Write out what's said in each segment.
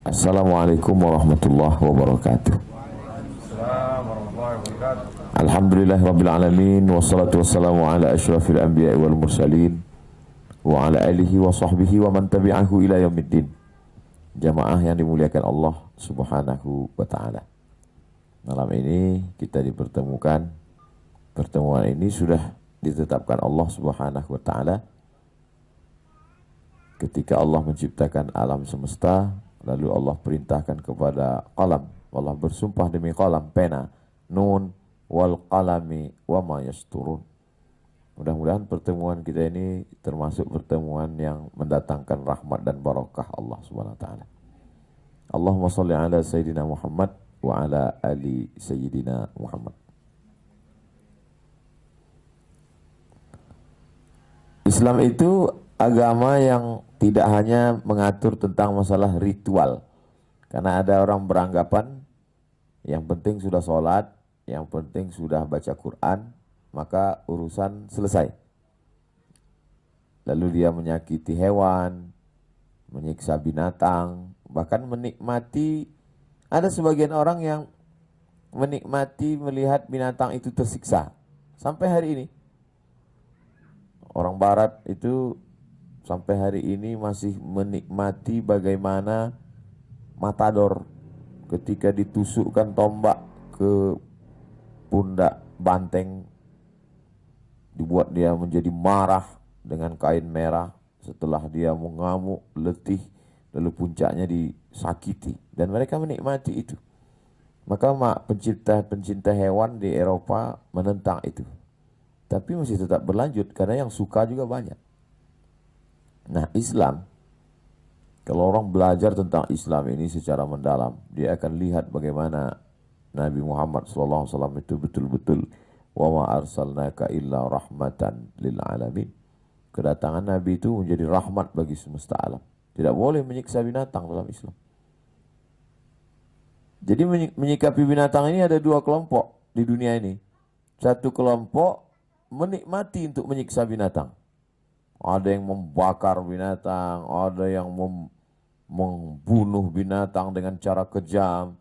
Assalamualaikum warahmatullahi wabarakatuh. Alhamdulillahirabbil alamin wassalatu wassalamu ala asyrafil anbiya'i wal mursalin wa ala alihi wa sahbihi wa man tabi'ahu ila yaumiddin. Jamaah yang dimuliakan Allah Subhanahu wa taala. Malam ini kita dipertemukan. Pertemuan ini sudah ditetapkan Allah Subhanahu wa taala ketika Allah menciptakan alam semesta. Lalu Allah perintahkan kepada qalam. Allah bersumpah demi qalam, pena, nun wal qalami wa ma yasturun. Mudah-mudahan pertemuan kita ini termasuk pertemuan yang mendatangkan rahmat dan barakah Allah Subhanahu wa taala. Allahumma shalli ala sayyidina Muhammad wa ala ali sayyidina Muhammad. Islam itu agama yang tidak hanya mengatur tentang masalah ritual. Karena ada orang beranggapan yang penting sudah sholat, yang penting sudah baca Quran, maka urusan selesai. Lalu dia menyakiti hewan, menyiksa binatang, bahkan menikmati. Ada sebagian orang yang menikmati melihat binatang itu tersiksa. Sampai hari ini. Orang barat itu sampai hari ini masih menikmati bagaimana matador ketika ditusukkan tombak ke pundak banteng, dibuat dia menjadi marah dengan kain merah. Setelah dia mengamuk, letih, lalu puncaknya disakiti. Dan mereka menikmati itu. Maka pencinta hewan di Eropa menentang itu. Tapi masih tetap berlanjut karena yang suka juga banyak. Nah, Islam, kalau orang belajar tentang Islam ini secara mendalam, dia akan lihat bagaimana Nabi Muhammad SAW itu betul-betul wa ma arsalnaka illa rahmatan lil alamin. Kedatangan Nabi itu menjadi rahmat bagi semesta alam. Tidak boleh menyiksa binatang dalam Islam. Jadi menyikapi binatang ini ada dua kelompok di dunia ini. Satu kelompok menikmati untuk menyiksa binatang. Ada yang membakar binatang, ada yang membunuh binatang dengan cara kejam,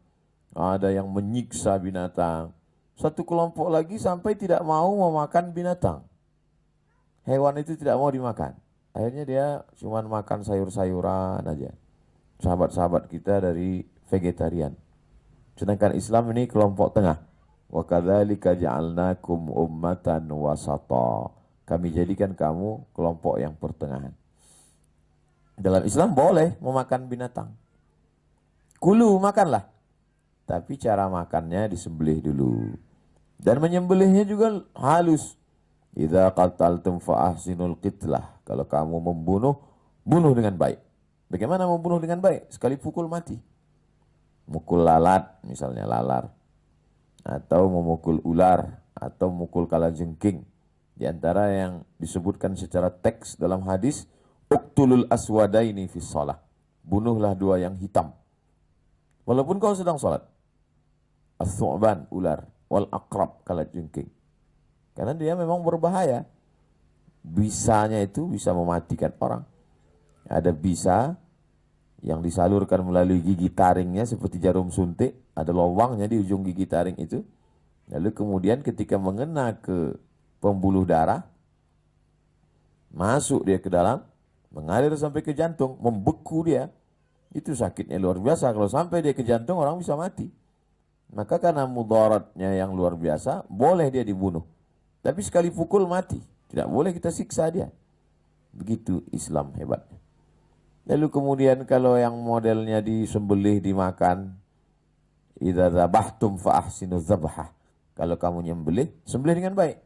ada yang menyiksa binatang. Satu kelompok lagi sampai tidak mau memakan binatang. Hewan itu tidak mau dimakan. Akhirnya dia cuma makan sayur-sayuran aja. Sahabat-sahabat kita dari vegetarian. Sedangkan Islam ini kelompok tengah. Wa kadzalika ja'alnakum ummatan wasata. Kami jadikan kamu kelompok yang pertengahan. Dalam Islam boleh memakan binatang. Kulu, makanlah. Tapi cara makannya disembelih dulu. Dan menyembelihnya juga halus. Idza qataltum fa ahsinul qitlah. Kalau kamu membunuh, bunuh dengan baik. Bagaimana membunuh dengan baik? Sekali pukul mati. Mukul lalat, misalnya lalar. Atau memukul ular, atau memukul kalajengking. Di antara yang disebutkan secara teks dalam hadis, uqtulul aswadaini fi shalah. Bunuhlah dua yang hitam. Walaupun kau sedang salat. As-su'ban, ular, wal aqrab, kalajengking. Karena dia memang berbahaya. Bisanya itu bisa mematikan orang. Ada bisa yang disalurkan melalui gigi taringnya seperti jarum suntik, ada lubangnya di ujung gigi taring itu. Lalu kemudian ketika mengena ke pembuluh darah, masuk dia ke dalam, mengalir sampai ke jantung, membeku dia. Itu sakitnya luar biasa. Kalau sampai dia ke jantung, orang bisa mati. Maka karena mudaratnya yang luar biasa, boleh dia dibunuh. Tapi sekali pukul mati. Tidak boleh kita siksa dia. Begitu Islam hebatnya. Lalu kemudian kalau yang modelnya disembelih dimakan, idza dzabhtum fa ahsinuz dzabhah. Kalau kamu nyembelih, sembelih dengan baik.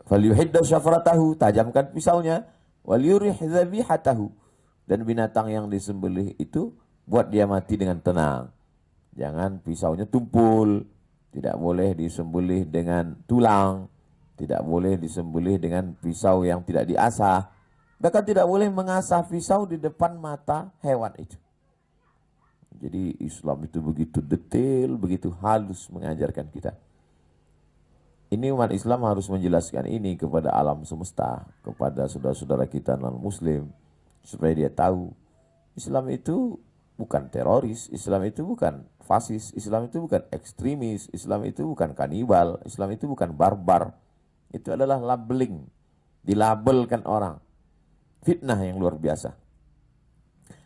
Falyuhidda syafratahu, tajamkan pisaunya, wal yurih dzabihatahu. Dan binatang yang disembelih itu buat dia mati dengan tenang. Jangan pisaunya tumpul, tidak boleh disembelih dengan tulang, tidak boleh disembelih dengan pisau yang tidak diasah. Bahkan tidak boleh mengasah pisau di depan mata hewan itu. Jadi Islam itu begitu detail, begitu halus mengajarkan kita. Ini umat Islam harus menjelaskan ini kepada alam semesta, kepada saudara-saudara kita non-muslim, supaya dia tahu Islam itu bukan teroris, Islam itu bukan fasis, Islam itu bukan ekstremis, Islam itu bukan kanibal, Islam itu bukan barbar. Itu adalah labeling, dilabelkan orang. Fitnah yang luar biasa.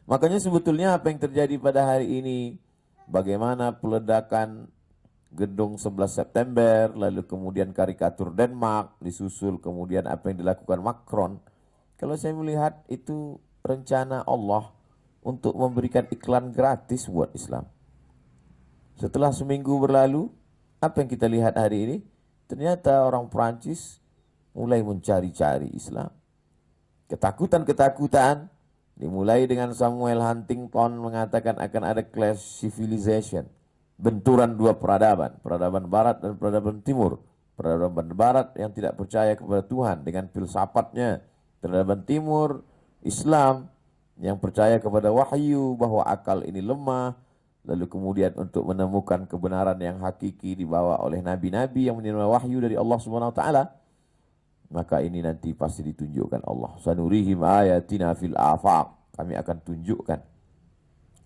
Makanya sebetulnya apa yang terjadi pada hari ini, bagaimana peledakan gedung 11 September, lalu kemudian karikatur Denmark, disusul kemudian apa yang dilakukan Macron. Kalau saya melihat itu rencana Allah untuk memberikan iklan gratis buat Islam. Setelah seminggu berlalu, apa yang kita lihat hari ini? Ternyata orang Perancis mulai mencari-cari Islam. Ketakutan-ketakutan dimulai dengan Samuel Huntington mengatakan akan ada clash civilization. Benturan dua peradaban, peradaban barat dan peradaban timur. Peradaban barat yang tidak percaya kepada Tuhan dengan filsafatnya. Peradaban timur, Islam yang percaya kepada wahyu bahwa akal ini lemah. Lalu kemudian untuk menemukan kebenaran yang hakiki dibawa oleh nabi-nabi yang menerima wahyu dari Allah Subhanahu wa taala. Maka ini nanti pasti ditunjukkan Allah. Sanurihim ayatina fil afaq. Kami akan tunjukkan.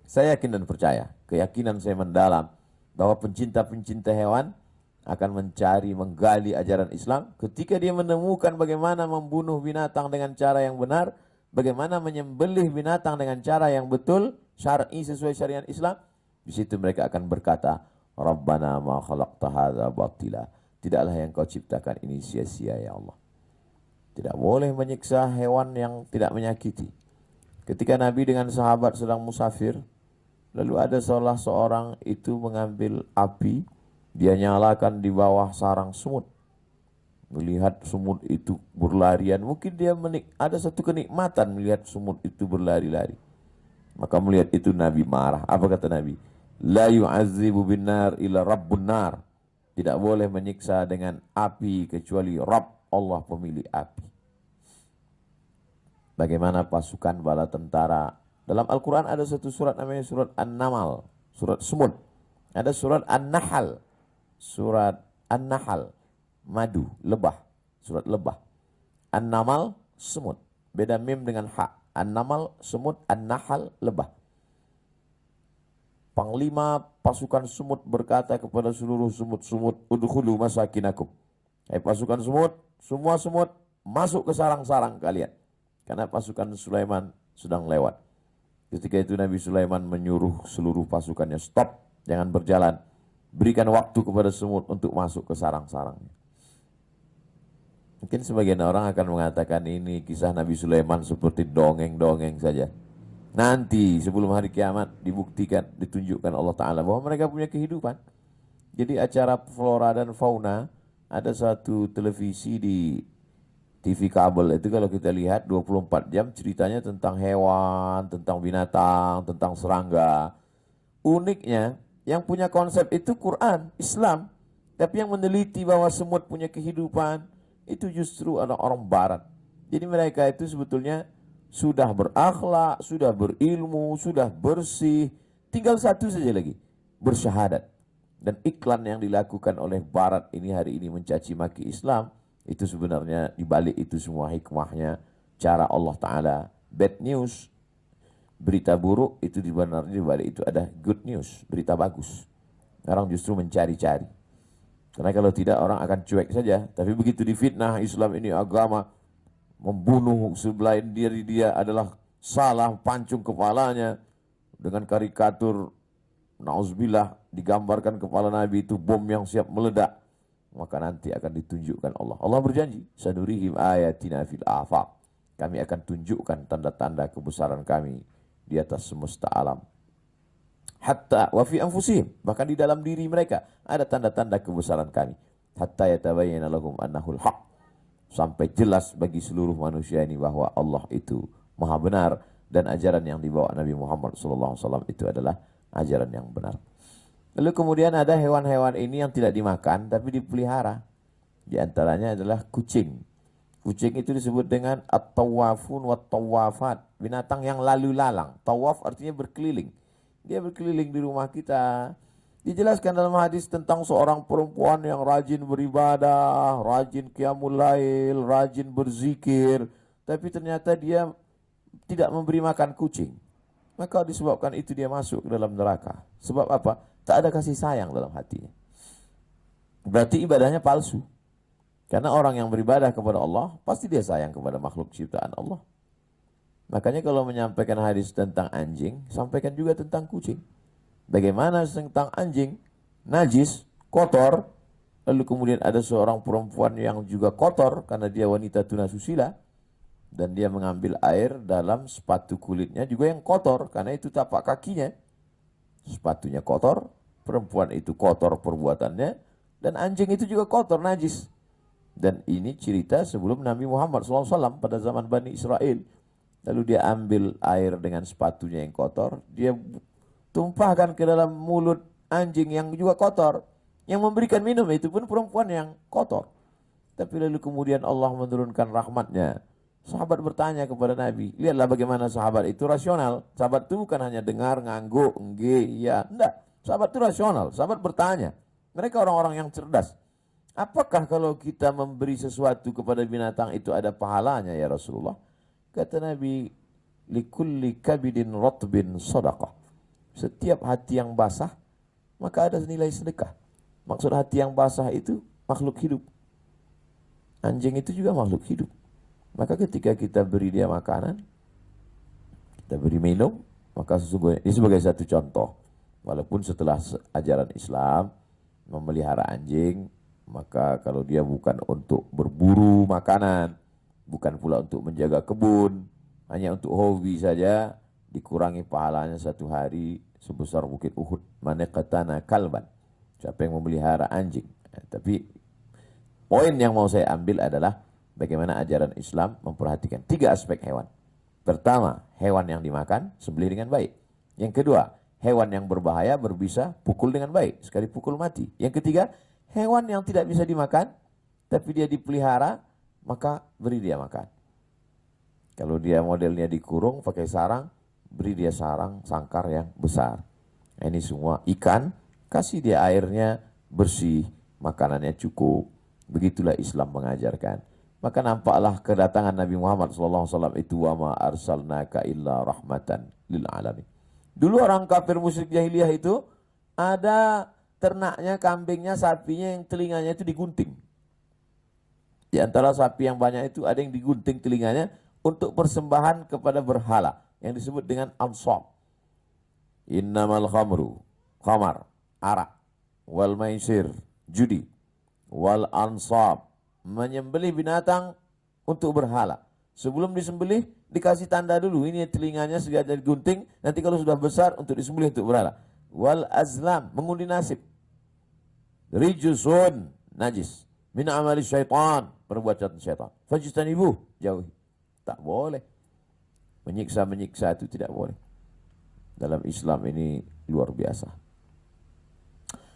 Saya yakin dan percaya, keyakinan saya mendalam bahwa pencinta-pencinta hewan akan mencari, menggali ajaran Islam. Ketika dia menemukan bagaimana membunuh binatang dengan cara yang benar, bagaimana menyembelih binatang dengan cara yang betul, syar'i sesuai syariat Islam, di situ mereka akan berkata, Rabbana ma khalaqta hadza batila. Tidaklah yang kau ciptakan ini sia-sia ya Allah. Tidak boleh menyiksa hewan yang tidak menyakiti. Ketika Nabi dengan sahabat sedang musafir, lalu ada salah seorang itu mengambil api, dia nyalakan di bawah sarang semut. Melihat semut itu berlarian, mungkin dia ada satu kenikmatan melihat semut itu berlari-lari. Maka melihat itu Nabi marah. Apa kata Nabi? La yu'azzibu bin nar illa rabbun nar. Tidak boleh menyiksa dengan api kecuali Rabb, Allah pemilik api. Bagaimana pasukan bala tentara. Dalam Al-Quran ada satu surat namanya surat An-Namal, surat semut. Ada surat An-Nahal, surat An-Nahal, madu, lebah, surat lebah. An-Namal, semut. Beda mim dengan ha. An-Namal, semut, An-Nahal, lebah. Panglima pasukan semut berkata kepada seluruh semut-semut, udkhulu masakinakum. Hai pasukan semut, semua semut masuk ke sarang-sarang kalian. Karena pasukan Sulaiman sedang lewat. Ketika itu Nabi Sulaiman menyuruh seluruh pasukannya, stop, jangan berjalan. Berikan waktu kepada semut untuk masuk ke sarang-sarangnya. Mungkin sebagian orang akan mengatakan ini kisah Nabi Sulaiman seperti dongeng-dongeng saja. Nanti sebelum hari kiamat dibuktikan, ditunjukkan Allah Ta'ala bahwa mereka punya kehidupan. Jadi acara flora dan fauna, ada satu televisi di TV kabel itu kalau kita lihat 24 jam ceritanya tentang hewan, tentang binatang, tentang serangga. Uniknya yang punya konsep itu Quran, Islam. Tapi yang meneliti bahwa semut punya kehidupan itu justru orang barat. Jadi mereka itu sebetulnya sudah berakhlak, sudah berilmu, sudah bersih. Tinggal satu saja lagi, bersyahadat. Dan iklan yang dilakukan oleh barat ini hari ini mencaci maki Islam, itu sebenarnya dibalik itu semua hikmahnya cara Allah Ta'ala. Bad news, berita buruk, itu sebenarnya dibalik itu ada good news, berita bagus. Orang justru mencari-cari. Karena kalau tidak orang akan cuek saja. Tapi begitu difitnah Islam ini agama, membunuh sebelah diri dia adalah salah, pancung kepalanya. Dengan karikatur, na'udzubillah, digambarkan kepala Nabi itu bom yang siap meledak. Maka nanti akan ditunjukkan Allah. Allah berjanji, sanurihim ayatina fil afaq. Kami akan tunjukkan tanda-tanda kebesaran kami di atas semesta alam. Hatta wa fi anfusihim, bahkan di dalam diri mereka ada tanda-tanda kebesaran kami. Hatta yatabayyana lahum annahul haq. Sampai jelas bagi seluruh manusia ini bahwa Allah itu maha benar dan ajaran yang dibawa Nabi Muhammad SAW itu adalah ajaran yang benar. Lalu kemudian ada hewan-hewan ini yang tidak dimakan tapi dipelihara. Di antaranya adalah kucing. Kucing itu disebut dengan at-tawafun wat-tawafat, binatang yang lalu lalang. Tawaf artinya berkeliling. Dia berkeliling di rumah kita. Dijelaskan dalam hadis tentang seorang perempuan yang rajin beribadah, rajin qiyamul lail, rajin berzikir, tapi ternyata dia tidak memberi makan kucing. maka disebabkan itu dia masuk ke dalam neraka. Sebab apa? Tak ada kasih sayang dalam hatinya. Berarti ibadahnya palsu. Karena orang yang beribadah kepada Allah, pasti dia sayang kepada makhluk ciptaan Allah. Makanya kalau menyampaikan hadis tentang anjing, sampaikan juga tentang kucing. Bagaimana tentang anjing, najis, kotor, lalu kemudian ada seorang perempuan yang juga kotor karena dia wanita tunasusila, dan dia mengambil air dalam sepatu kulitnya juga yang kotor, karena itu tapak kakinya. Sepatunya kotor, perempuan itu kotor perbuatannya, dan anjing itu juga kotor, najis. Dan ini cerita sebelum Nabi Muhammad SAW pada zaman Bani Israel. Lalu dia ambil air dengan sepatunya yang kotor, dia tumpahkan ke dalam mulut anjing yang juga kotor. Yang memberikan minum itu pun perempuan yang kotor. Tapi lalu kemudian Allah menurunkan rahmatnya. Sahabat bertanya kepada Nabi, lihatlah bagaimana sahabat itu rasional. Sahabat itu bukan hanya dengar, ngangguk, ya, enggak. Sahabat itu rasional, sahabat bertanya. Mereka orang-orang yang cerdas. Apakah kalau kita memberi sesuatu kepada binatang itu ada pahalanya ya Rasulullah? Kata Nabi, likulli kabidin rotbin sadaqah. Setiap hati yang basah, maka ada nilai sedekah. Maksud hati yang basah itu makhluk hidup. Anjing itu juga makhluk hidup. Maka ketika kita beri dia makanan, kita beri minum, maka sesungguhnya ini sebagai satu contoh. Walaupun setelah ajaran Islam memelihara anjing, maka kalau dia bukan untuk berburu makanan, bukan pula untuk menjaga kebun, hanya untuk hobi saja, dikurangi pahalanya 1 hari sebesar bukit Uhud. Manaqatana kalban. Siapa yang memelihara anjing. Tapi poin yang mau saya ambil adalah bagaimana ajaran Islam memperhatikan 3 aspek hewan. Pertama, hewan yang dimakan, sembelih dengan baik. Yang kedua, hewan yang berbahaya, berbisa, pukul dengan baik. Sekali pukul mati. Yang ketiga, hewan yang tidak bisa dimakan, tapi dia dipelihara, maka beri dia makan. Kalau dia modelnya dikurung, pakai sarang, beri dia sarang, sangkar yang besar. Ini semua ikan, kasih dia airnya bersih, makanannya cukup. Begitulah Islam mengajarkan. Maka nampaklah kedatangan Nabi Muhammad SAW itu, wa ma arsalnaka illa rahmatan lil alamin. Dulu orang kafir musyrik jahiliyah itu ada ternaknya, kambingnya, sapinya yang telinganya itu digunting. Di antara sapi yang banyak itu ada yang digunting telinganya untuk persembahan kepada berhala yang disebut dengan ansab. Innamal khamar, arak, wal maisir, judi, wal ansab, menyembelih binatang untuk berhala. Sebelum disembelih dikasih tanda dulu, ini telinganya sengaja digunting, nanti kalau sudah besar untuk disembelih untuk berhala. Wal azlam, mengundi nasib. Rijusun, najis. Min amali syaitan, perbuatan syaitan. Fajtanibuh, jauhi. Tak boleh. Menyiksa itu tidak boleh. Dalam Islam ini luar biasa.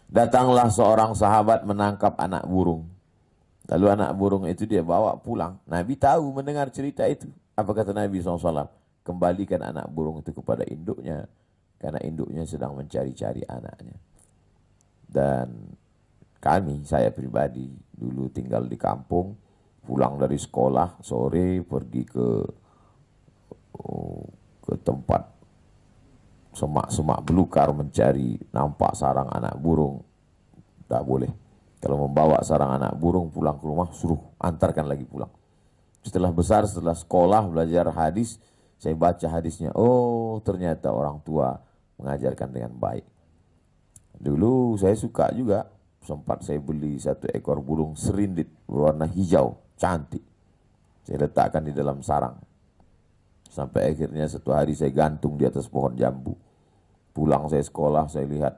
Datanglah seorang sahabat menangkap anak burung. Lalu anak burung itu dia bawa pulang. Nabi tahu mendengar cerita itu. Apa kata Nabi SAW? Kembalikan anak burung itu kepada induknya. Karena induknya sedang mencari-cari anaknya. Dan saya pribadi, dulu tinggal di kampung. Pulang dari sekolah, sore pergi ke tempat semak-semak belukar mencari, nampak sarang anak burung. Tak boleh. Kalau membawa sarang anak burung pulang ke rumah, suruh antarkan lagi pulang. Setelah besar, setelah sekolah, belajar hadis, saya baca hadisnya. Oh, ternyata orang tua mengajarkan dengan baik. Dulu saya suka juga. Sempat saya beli 1 ekor burung serindit berwarna hijau, cantik. Saya letakkan di dalam sarang. Sampai akhirnya 1 hari saya gantung di atas pohon jambu. Pulang saya sekolah, saya lihat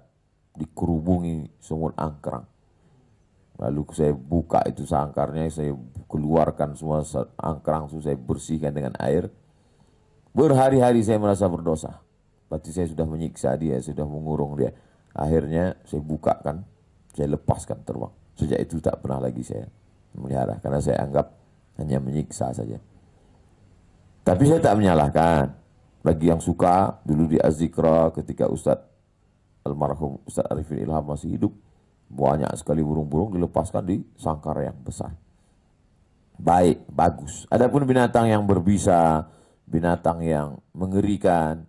dikerubungi semut angkrang. Lalu saya buka itu sangkarnya, saya keluarkan semua angkrang, saya bersihkan dengan air. Berhari-hari saya merasa berdosa. Berarti saya sudah menyiksa dia, sudah mengurung dia. Akhirnya saya bukakan, saya lepaskan terbang. Sejak itu tak pernah lagi saya melihara, karena saya anggap hanya menyiksa saja. Tapi saya tak menyalahkan. Bagi yang suka, dulu di Az-Zikra ketika almarhum Ustaz Arifin Ilham masih hidup, banyak sekali burung-burung dilepaskan di sangkar yang besar. Baik, bagus. Adapun binatang yang berbisa, binatang yang mengerikan,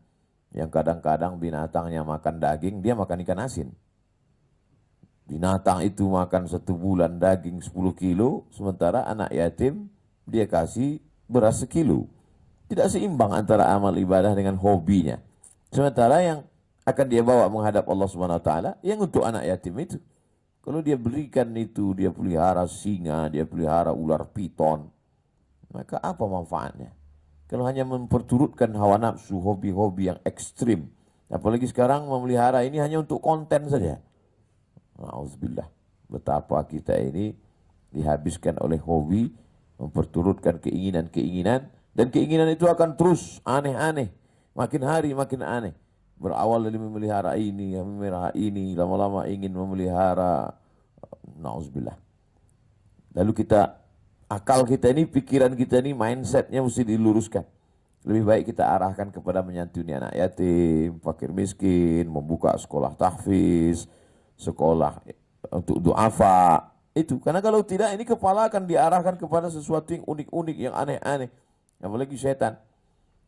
Yang kadang-kadang binatangnya makan daging, dia makan ikan asin. Binatang itu makan 1 bulan daging 10 kilo, sementara anak yatim dia kasih beras 1 kilo. Tidak seimbang antara amal ibadah dengan hobinya. Sementara yang akan dia bawa menghadap Allah Subhanahu wa taala yang untuk anak yatim itu. Kalau dia berikan itu, dia pelihara singa, dia pelihara ular piton, maka apa manfaatnya? Kalau hanya memperturutkan hawa nafsu, hobi-hobi yang ekstrim. Apalagi sekarang memelihara ini hanya untuk konten saja. Na'udzubillah. Betapa kita ini dihabiskan oleh hobi, memperturutkan keinginan-keinginan. Dan keinginan itu akan terus aneh-aneh. Makin hari makin aneh. Berawal dari memelihara ini, lama-lama ingin memelihara. Na'udzubillah. Lalu akal kita ini, pikiran kita ini, mindsetnya mesti diluruskan. Lebih baik kita arahkan kepada menyantuni anak yatim, fakir miskin, membuka sekolah tahfiz, sekolah untuk duafa. Itu, karena kalau tidak ini kepala akan diarahkan kepada sesuatu yang unik-unik, yang aneh-aneh. Apalagi setan.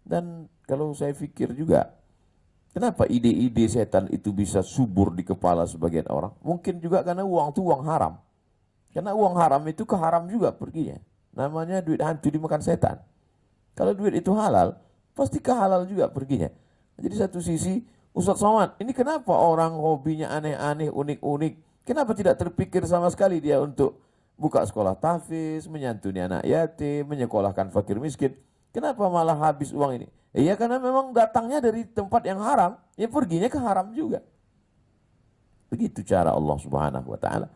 Dan kalau saya pikir juga, kenapa ide-ide setan itu bisa subur di kepala sebagian orang? Mungkin juga karena uang itu uang haram. Karena uang haram itu keharam juga perginya. Namanya duit hantu dimakan setan. Kalau duit itu halal, pasti kehalal juga perginya. Jadi satu sisi, Ustaz Somad, ini kenapa orang hobinya aneh-aneh, unik-unik? Kenapa tidak terpikir sama sekali dia untuk buka sekolah tahfiz, menyantuni anak yatim, menyekolahkan fakir miskin? Kenapa malah habis uang ini? Iya, karena memang datangnya dari tempat yang haram, ya perginya ke haram juga. Begitu cara Allah Subhanahu wa taala.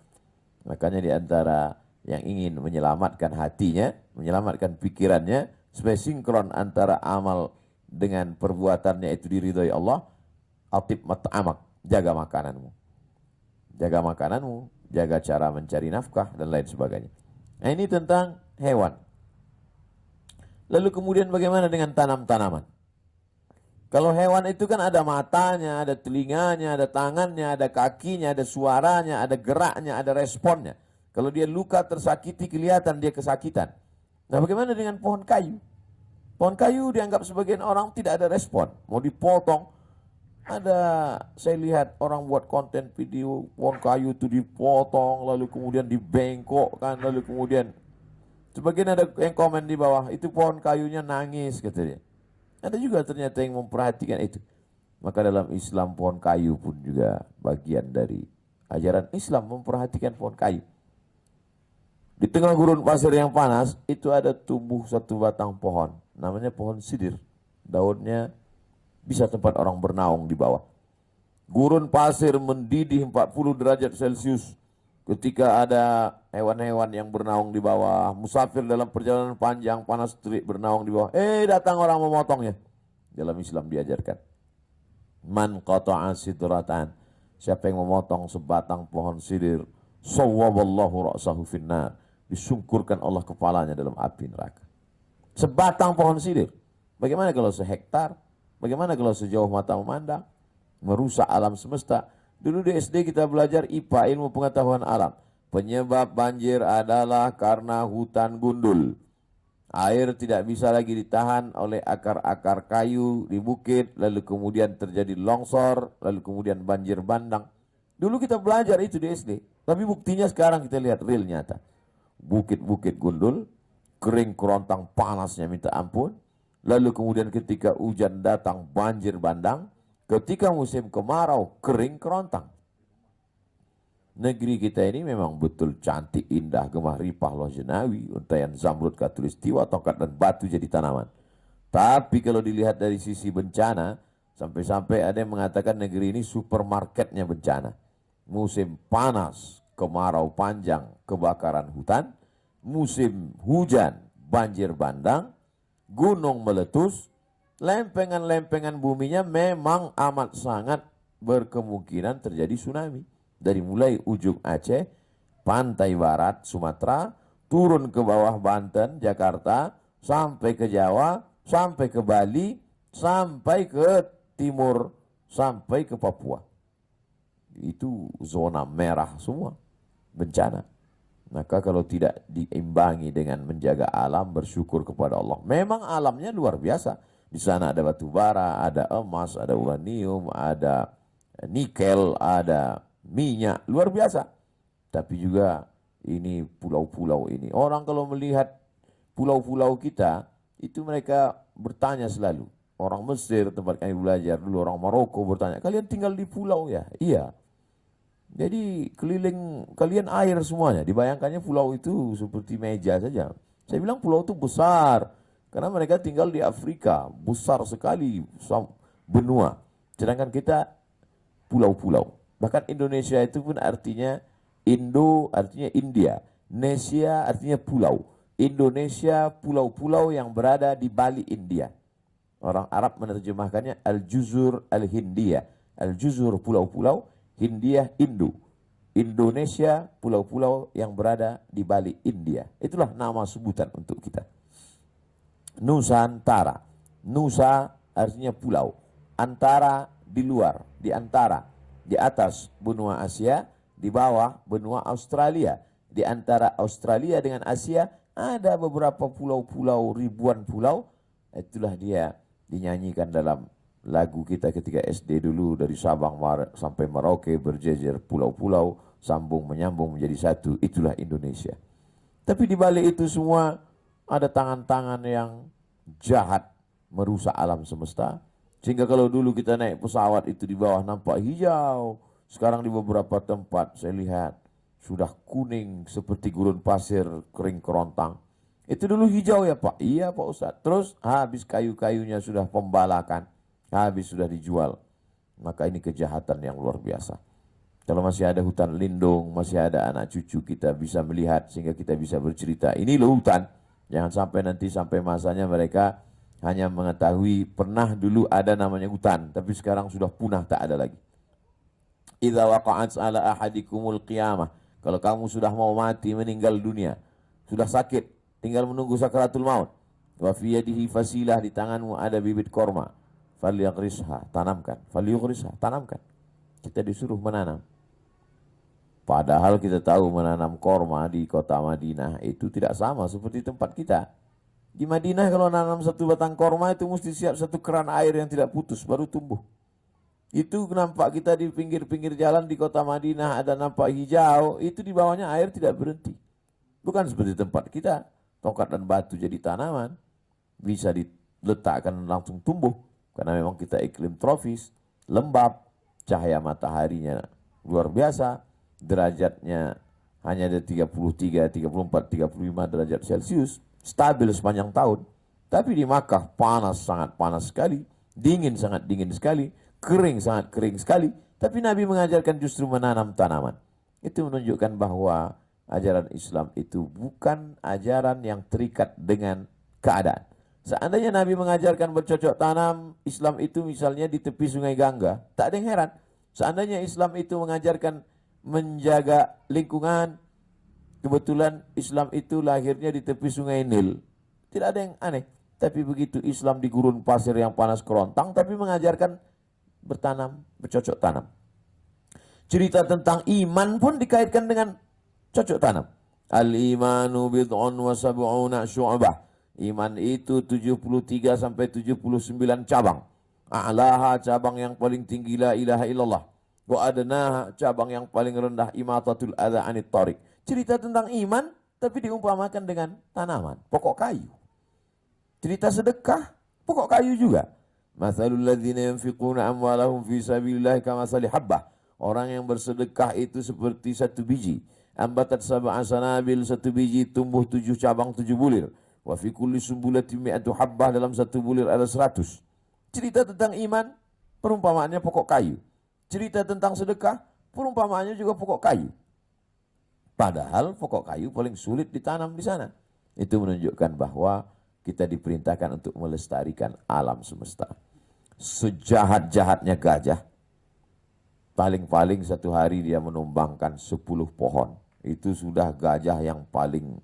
Makanya di antara yang ingin menyelamatkan hatinya, menyelamatkan pikirannya, supaya sinkron antara amal dengan perbuatannya itu diridhoi Allah, atib mat'amak, jaga makananmu. Jaga makananmu, jaga cara mencari nafkah, dan lain sebagainya. Nah, ini tentang hewan. Lalu kemudian bagaimana dengan tanam-tanaman? Kalau hewan itu kan ada matanya, ada telinganya, ada tangannya, ada kakinya, ada suaranya, ada geraknya, ada responnya. Kalau dia luka, tersakiti, kelihatan dia kesakitan. Nah, bagaimana dengan pohon kayu? Pohon kayu dianggap sebagian orang tidak ada respon. Mau dipotong. Saya lihat orang buat konten video, pohon kayu itu dipotong, lalu kemudian dibengkokkan, lalu kemudian sebagian ada yang komen di bawah, itu pohon kayunya nangis, katanya. Ada juga ternyata yang memperhatikan itu. Maka dalam Islam pohon kayu pun juga bagian dari ajaran Islam, memperhatikan pohon kayu. Di tengah gurun pasir yang panas, itu ada tumbuh satu batang pohon. Namanya pohon sidir. Daunnya bisa tempat orang bernaung di bawah. Gurun pasir mendidih 40 derajat Celcius. Ketika ada hewan-hewan yang bernaung di bawah, musafir dalam perjalanan panjang, panas terik bernaung di bawah, datang orang memotongnya. Dalam Islam diajarkan, man qata'a sidratan, siapa yang memotong sebatang pohon sidir, sawwaballahu ra'sahu finnar, disungkurkan Allah kepalanya dalam api neraka. Sebatang pohon sidir. Bagaimana kalau sehektar? Bagaimana kalau sejauh mata memandang? Merusak alam semesta. Dulu di SD kita belajar IPA, ilmu pengetahuan alam. Penyebab banjir adalah karena hutan gundul. Air tidak bisa lagi ditahan oleh akar-akar kayu di bukit, lalu kemudian terjadi longsor, lalu kemudian banjir bandang. Dulu kita belajar itu di SD, tapi buktinya sekarang kita lihat real nyata. Bukit-bukit gundul, kering kerontang, panasnya minta ampun. Lalu kemudian ketika hujan datang banjir bandang. Ketika musim kemarau, kering kerontang. Negeri kita ini memang betul cantik, indah, gemah ripah, loh jenawi, untaian zamrud, katulistiwa, tongkat dan batu jadi tanaman. Tapi kalau dilihat dari sisi bencana, sampai-sampai ada yang mengatakan negeri ini supermarketnya bencana. Musim panas, kemarau panjang, kebakaran hutan. Musim hujan, banjir bandang, gunung meletus. Lempengan-lempengan buminya memang amat sangat berkemungkinan terjadi tsunami. Dari mulai ujung Aceh, pantai barat Sumatera, turun ke bawah Banten, Jakarta, sampai ke Jawa, sampai ke Bali, sampai ke timur, sampai ke Papua. Itu zona merah semua, bencana. Maka kalau tidak diimbangi dengan menjaga alam, bersyukur kepada Allah. Memang alamnya luar biasa. Di sana ada batu bara, ada emas, ada uranium, ada nikel, ada minyak, luar biasa. Tapi juga ini pulau-pulau ini. Orang kalau melihat pulau-pulau kita, itu mereka bertanya selalu. Orang Mesir tempat kami belajar dulu, orang Maroko bertanya, kalian tinggal di pulau ya? Iya. Jadi keliling kalian air semuanya. Dibayangkannya pulau itu seperti meja saja. Saya bilang pulau itu besar. Karena mereka tinggal di Afrika. Besar sekali benua. Sedangkan kita pulau-pulau. Bahkan Indonesia itu pun artinya Indo artinya India. Nesia artinya pulau. Indonesia pulau-pulau yang berada di Bali India. Orang Arab menerjemahkannya Al-Juzur Al-Hindiyah. Al-Juzur pulau-pulau, Hindiyah Indo. Indonesia pulau-pulau yang berada di Bali India. Itulah nama sebutan untuk kita. Nusantara. Nusa artinya pulau. Antara di luar, di antara, di atas benua Asia, di bawah benua Australia. Di antara Australia dengan Asia ada beberapa pulau-pulau, ribuan pulau. Itulah dia dinyanyikan dalam lagu kita ketika SD dulu, dari Sabang sampai Merauke berjejer pulau-pulau, sambung menyambung menjadi satu. Itulah Indonesia. Tapi di balik itu semua ada tangan-tangan yang jahat merusak alam semesta. Sehingga kalau dulu kita naik pesawat itu di bawah nampak hijau, sekarang di beberapa tempat saya lihat sudah kuning seperti gurun pasir kering kerontang. Itu dulu hijau ya Pak? Iya Pak Ustadz. Terus habis kayu-kayunya sudah pembalakan, habis sudah dijual. Maka ini kejahatan yang luar biasa. Kalau masih ada hutan lindung, masih ada anak cucu kita bisa melihat sehingga kita bisa bercerita. Ini loh hutan. Jangan sampai nanti sampai masanya mereka hanya mengetahui pernah dulu ada namanya hutan, tapi sekarang sudah punah, tak ada lagi. Idza waqa'at ala ahadikumul qiyamah. Kalau kamu sudah mau mati, meninggal dunia, sudah sakit, tinggal menunggu sakaratul maut. Wa fi yadihi fasilah, di tanganmu ada bibit korma. Falyagrisha, tanamkan. Falyugrisha, tanamkan. Kita disuruh menanam. Padahal kita tahu menanam korma di kota Madinah itu tidak sama seperti tempat kita. Di Madinah kalau nanam satu batang korma itu mesti siap satu keran air yang tidak putus baru tumbuh. Itu nampak kita di pinggir-pinggir jalan di kota Madinah ada nampak hijau, itu di bawahnya air tidak berhenti. Bukan seperti tempat kita, tongkat dan batu jadi tanaman, bisa diletakkan langsung tumbuh. Karena memang kita iklim tropis, lembab, cahaya mataharinya luar biasa, derajatnya hanya ada 33, 34, 35 derajat Celcius, stabil sepanjang tahun. Tapi di Makkah panas, sangat panas sekali, dingin, sangat dingin sekali, kering, sangat kering sekali. Tapi Nabi mengajarkan justru menanam tanaman. Itu menunjukkan bahwa ajaran Islam itu bukan ajaran yang terikat dengan keadaan. Seandainya Nabi mengajarkan bercocok tanam, Islam itu misalnya di tepi sungai Gangga, tak ada yang heran. Seandainya Islam itu mengajarkan menjaga lingkungan, kebetulan Islam itu lahirnya di tepi sungai Nil, tidak ada yang aneh. Tapi begitu Islam di gurun pasir yang panas kerontang, tapi mengajarkan bertanam, bercocok tanam. Cerita tentang iman pun dikaitkan dengan cocok tanam. Al-imanu bid'un wa sab'una syu'bah. Iman itu 73 sampai 79 cabang. A'laha, cabang yang paling tinggi la ilaha illallah. Wa adnaha, cabang yang paling rendah imatatul adza anit thariq. Cerita tentang iman tapi diumpamakan dengan tanaman, pokok kayu. Cerita sedekah, pokok kayu juga. Matsalul ladzina yunfiquna amwalahum fi sabilillah kamatsali habbah. Orang yang bersedekah itu seperti satu biji. Ambatat sab'a sanabil, satu biji tumbuh 7 cabang 7 bulir. Wa fi kulli sumbulatin mi'atu habbah, dalam satu bulir ada 100. Cerita tentang iman, perumpamaannya pokok kayu. Cerita tentang sedekah, perumpamaannya juga pokok kayu. Padahal pokok kayu paling sulit ditanam di sana. Itu menunjukkan bahwa kita diperintahkan untuk melestarikan alam semesta. Sejahat-jahatnya gajah, paling-paling satu hari dia menumbangkan 10 pohon. Itu sudah gajah yang paling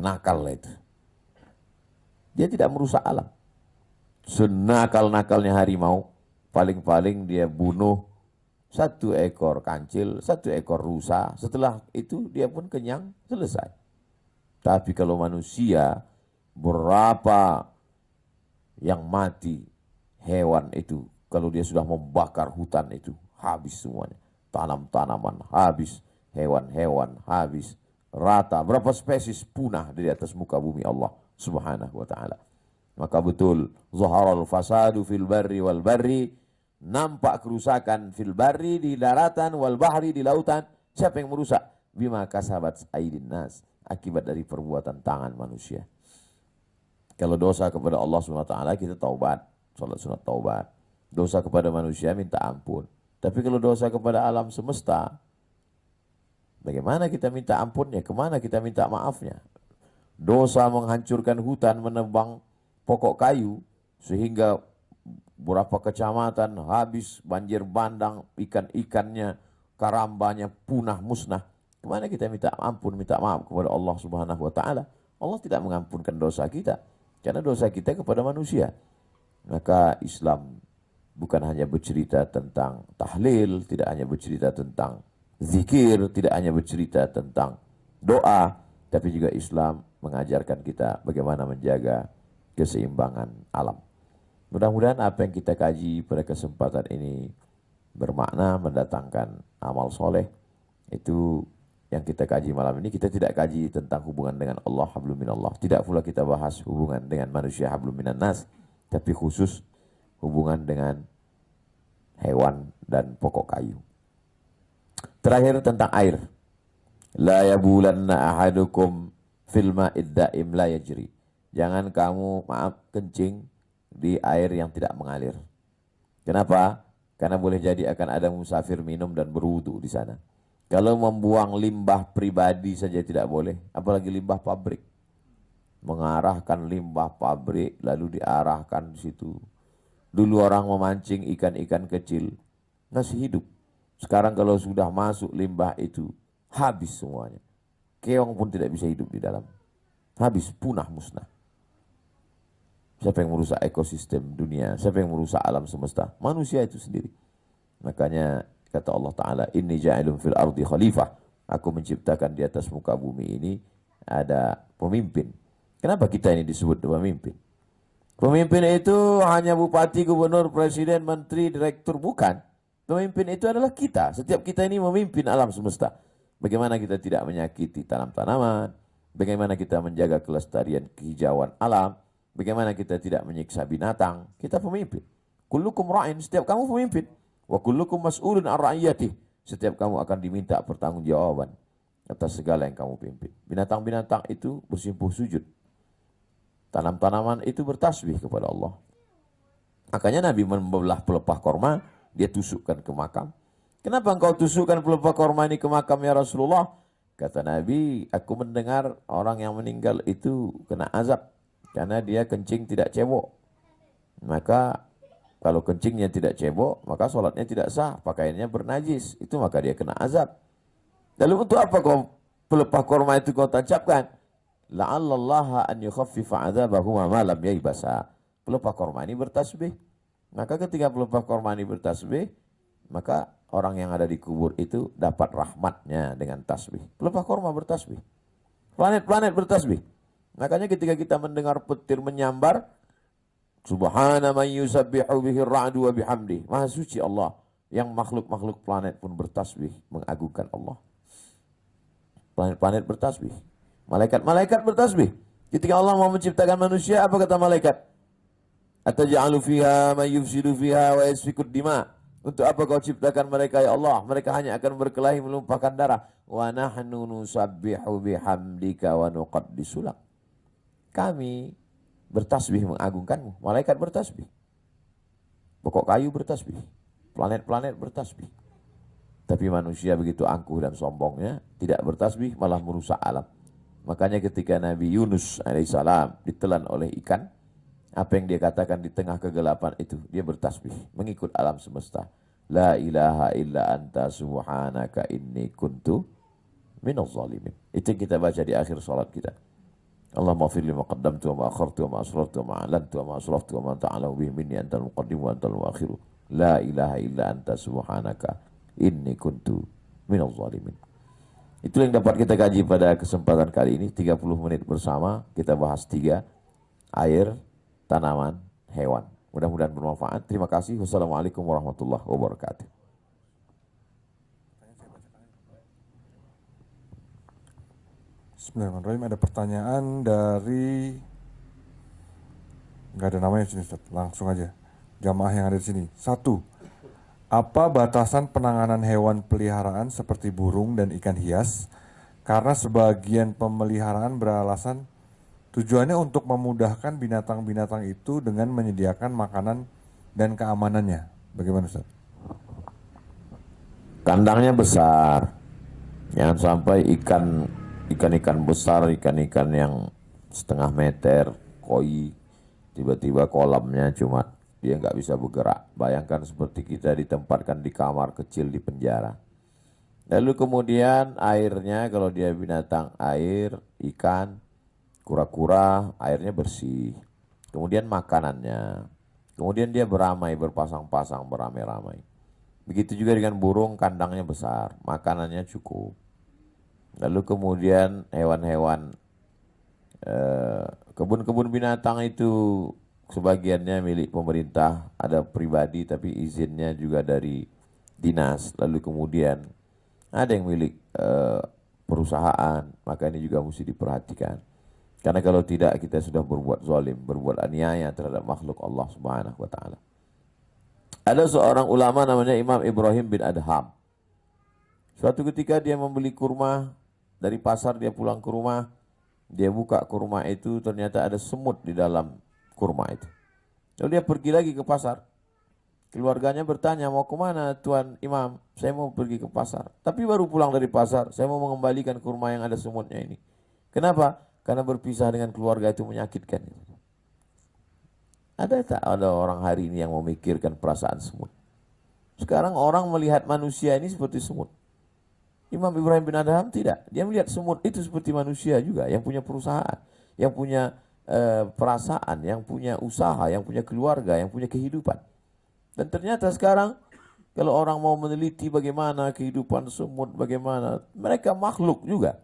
nakal lah itu. Dia tidak merusak alam. Senakal-nakalnya harimau, paling-paling dia bunuh 1 ekor kancil, 1 ekor rusa. Setelah itu dia pun kenyang, selesai. Tapi kalau manusia berapa yang mati hewan itu. Kalau dia sudah membakar hutan itu, habis semuanya. Tanam-tanaman habis, hewan-hewan habis, rata. Berapa spesies punah di atas muka bumi Allah Subhanahu wa ta'ala. Maka betul, zaharal fasadu fil barri wal barri, nampak kerusakan fil barri di daratan, wal bahri di lautan. Siapa yang merusak? Bima kasabat aydin nas, akibat dari perbuatan tangan manusia. Kalau dosa kepada Allah SWT kita taubat, salat sunat taubat. Dosa kepada manusia minta ampun. Tapi kalau dosa kepada alam semesta, bagaimana kita minta ampunnya? Kemana kita minta maafnya? Dosa menghancurkan hutan, menebang pokok kayu, sehingga beberapa kecamatan habis, banjir bandang, ikan-ikannya, karambanya punah, musnah. Kemana kita minta ampun, minta maaf kepada Allah Subhanahu wa ta'ala? Allah tidak mengampunkan dosa kita, karena dosa kita kepada manusia. Maka Islam bukan hanya bercerita tentang tahlil, tidak hanya bercerita tentang zikir, tidak hanya bercerita tentang doa, tapi juga Islam mengajarkan kita bagaimana menjaga keseimbangan alam. Mudah-mudahan apa yang kita kaji pada kesempatan ini bermakna, mendatangkan amal soleh. Itu yang kita kaji malam ini. Kita tidak kaji tentang hubungan dengan Allah, hablum minallah. Tidak pula kita bahas hubungan dengan manusia, hablum minan nas, tapi khusus hubungan dengan hewan dan pokok kayu. Terakhir tentang air. La yabulanna ahadukum fil ma'id da'im la yajri. Jangan kamu kencing di air yang tidak mengalir. Kenapa? Karena boleh jadi akan ada musafir minum dan berwudu di sana. Kalau membuang limbah pribadi saja tidak boleh, apalagi limbah pabrik. Mengarahkan limbah pabrik lalu diarahkan di situ. Dulu orang memancing ikan-ikan kecil, masih hidup. Sekarang kalau sudah masuk limbah itu, habis semuanya. Keong pun tidak bisa hidup di dalam. Habis, punah, musnah. Siapa yang merusak ekosistem dunia? Siapa yang merusak alam semesta? Manusia itu sendiri. Makanya kata Allah Ta'ala, inni ja'ilun fil ardi khalifah. Aku menciptakan di atas muka bumi ini ada pemimpin. Kenapa kita ini disebut pemimpin? Pemimpin itu hanya bupati, gubernur, presiden, menteri, direktur, bukan. Pemimpin itu adalah kita. Setiap kita ini memimpin alam semesta. Bagaimana kita tidak menyakiti tanam-tanaman, bagaimana kita menjaga kelestarian kehijauan alam, bagaimana kita tidak menyiksa binatang. Kita pemimpin. Kullukum ra'in, setiap kamu pemimpin. Wa kullukum mas'ulun an ra'iyatih. Setiap kamu akan diminta pertanggungjawaban atas segala yang kamu pimpin. Binatang-binatang itu bersimpuh sujud. Tanam-tanaman itu bertasbih kepada Allah. Makanya Nabi membelah pelepah korma, dia tusukkan ke makam. Kenapa engkau tusukkan pelepah korma ini ke makam ya Rasulullah? Kata Nabi, aku mendengar orang yang meninggal itu kena azab karena dia kencing tidak cebok. Maka kalau kencingnya tidak cebok, maka sholatnya tidak sah, pakaiannya bernajis. Itu maka dia kena azab. Lalu untuk apa kau pelepah korma itu kau tancapkan? La'allallaha an yukhaffifa adzabahu ma lam yaibasa. Pelepah korma ini bertasbih. Maka ketika pelepah korma ini bertasbih, maka orang yang ada di kubur itu dapat rahmatnya dengan tasbih. Pelepah korma bertasbih. Planet-planet bertasbih. Makanya ketika kita mendengar petir menyambar, Subhana man yusabbihu bihi ar-ra'du wa bihamdi. Maha suci Allah. Yang makhluk-makhluk planet pun bertasbih, mengagungkan Allah. Planet-planet bertasbih. Malaikat-malaikat bertasbih. Ketika Allah mau menciptakan manusia, apa kata malaikat? Ataj'alu fiha man yufsidu fiha wa yasfikud dima. Untuk apa kau ciptakan mereka ya Allah? Mereka hanya akan berkelahi melumpahkan darah. Wa nahnu nusabbihu bihamdika wa nuqaddisu lak. Kami bertasbih mengagungkanmu. Malaikat bertasbih. Pokok kayu bertasbih. Planet-planet bertasbih. Tapi manusia begitu angkuh dan sombongnya, tidak bertasbih, malah merusak alam. Makanya ketika Nabi Yunus alaihissalam ditelan oleh ikan, apa yang dia katakan di tengah kegelapan itu? Dia bertasbih, mengikut alam semesta. La ilaha illa anta subhanaka inni kuntu minaz zalimin. Itu yang kita baca di akhir salat kita. Allahumma fir lima qaddamtu wa ma akhartu wa ma asrartu wa ma a'lantu wa ma asraftu wa ma ta'alahu bihi minni antal muqaddim wa antal muakhiru. La ilaha illa anta subhanaka inni kuntu minaz zalimin. Itu yang dapat kita kaji pada kesempatan kali ini. 30 menit bersama kita bahas 3: air, tanaman, hewan. Mudah-mudahan bermanfaat. Terima kasih. Wassalamualaikum warahmatullahi wabarakatuh. Bismillahirrahmanirrahim. Ada pertanyaan dari, nggak ada namanya di sini, Ustaz. Langsung aja. Jamaah yang ada di sini. 1. Apa batasan penanganan hewan peliharaan seperti burung dan ikan hias? Karena sebagian pemeliharaan beralasan tujuannya untuk memudahkan binatang-binatang itu dengan menyediakan makanan dan keamanannya. Bagaimana, Ustaz? Kandangnya besar. Jangan sampai ikan-ikan besar, ikan-ikan yang setengah meter, koi, tiba-tiba kolamnya cuma dia nggak bisa bergerak. Bayangkan seperti kita ditempatkan di kamar kecil di penjara. Lalu kemudian airnya, kalau dia binatang air, ikan, kura-kura, airnya bersih. Kemudian makanannya. Kemudian dia beramai, berpasang-pasang, beramai-ramai. Begitu juga dengan burung, kandangnya besar, makanannya cukup. Lalu kemudian hewan-hewan, kebun-kebun binatang itu sebagiannya milik pemerintah, ada pribadi tapi izinnya juga dari dinas. Lalu kemudian ada yang milik perusahaan, maka ini juga mesti diperhatikan. Karena kalau tidak kita sudah berbuat zalim, berbuat aniaya terhadap makhluk Allah Subhanahu wa taala. Ada seorang ulama namanya Imam Ibrahim bin Adham. Suatu ketika dia membeli kurma dari pasar, dia pulang ke rumah, dia buka kurma itu, ternyata ada semut di dalam kurma itu. Lalu dia pergi lagi ke pasar. Keluarganya bertanya, mau kemana Tuan Imam? Saya mau pergi ke pasar. Tapi baru pulang dari pasar, saya mau mengembalikan kurma yang ada semutnya ini. Kenapa? Karena berpisah dengan keluarga itu menyakitkan. Ada tak ada orang hari ini yang memikirkan perasaan semut? Sekarang orang melihat manusia ini seperti semut. Imam Ibrahim bin Adham tidak. Dia melihat semut itu seperti manusia juga, yang punya perusahaan, yang punya perasaan, yang punya usaha, yang punya keluarga, yang punya kehidupan. Dan ternyata sekarang kalau orang mau meneliti bagaimana kehidupan semut, bagaimana mereka makhluk juga.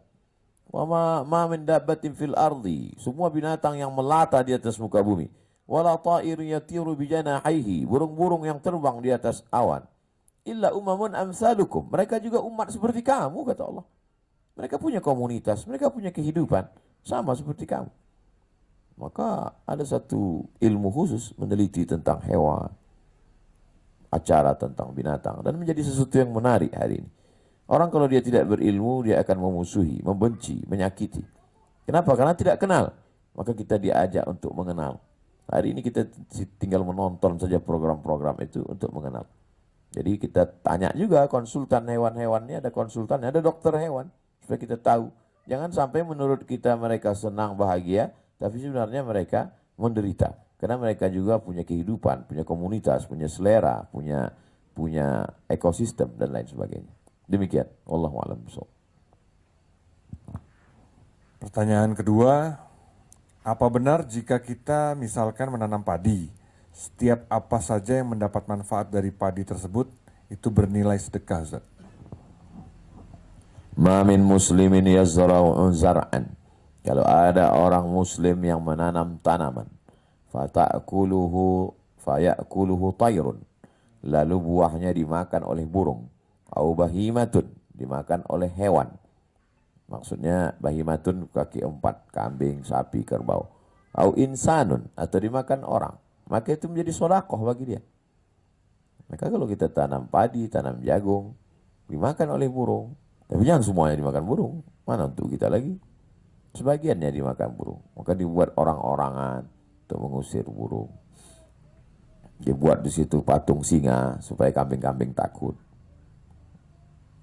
Wa ma min dabbatin fil ardi, semua binatang yang melata di atas muka bumi. Wala ta'irun yatiru bi janahihi, burung-burung yang terbang di atas awan. Illa umamun amsalukum, mereka juga umat seperti kamu, kata Allah. Mereka punya komunitas, mereka punya kehidupan sama seperti kamu. Maka ada satu ilmu khusus meneliti tentang hewan, acara tentang binatang, dan menjadi sesuatu yang menarik hari ini. Orang kalau dia tidak berilmu, dia akan memusuhi, membenci, menyakiti. Kenapa? Karena tidak kenal. Maka kita diajak untuk mengenal. Hari ini kita tinggal menonton saja program-program itu untuk mengenal. Jadi kita tanya juga konsultan hewan-hewannya, ada konsultannya, ada dokter hewan, supaya kita tahu. Jangan sampai menurut kita mereka senang, bahagia, tapi sebenarnya mereka menderita. Karena mereka juga punya kehidupan, punya komunitas, punya selera, punya ekosistem, dan lain sebagainya. Demikian. Wallahu a'lam bishawab. Pertanyaan kedua, apa benar jika kita misalkan menanam padi, setiap apa saja yang mendapat manfaat dari padi tersebut itu bernilai sedekah, Ustaz? Ma min muslimin yazra'u zar'an. Kalau ada orang muslim yang menanam tanaman, fayakuluhu tayrun, lalu buahnya dimakan oleh burung, au bahimatun, dimakan oleh hewan. Maksudnya bahimatun kaki 4, kambing, sapi, kerbau. Au insanun, atau dimakan orang. Maka itu menjadi sedekah bagi dia. Maka kalau kita tanam padi, tanam jagung, dimakan oleh burung. Tapi jangan semuanya dimakan burung. Mana untuk kita lagi? Sebagiannya dimakan burung. Maka dibuat orang-orangan untuk mengusir burung. Dibuat di situ patung singa supaya kambing-kambing takut.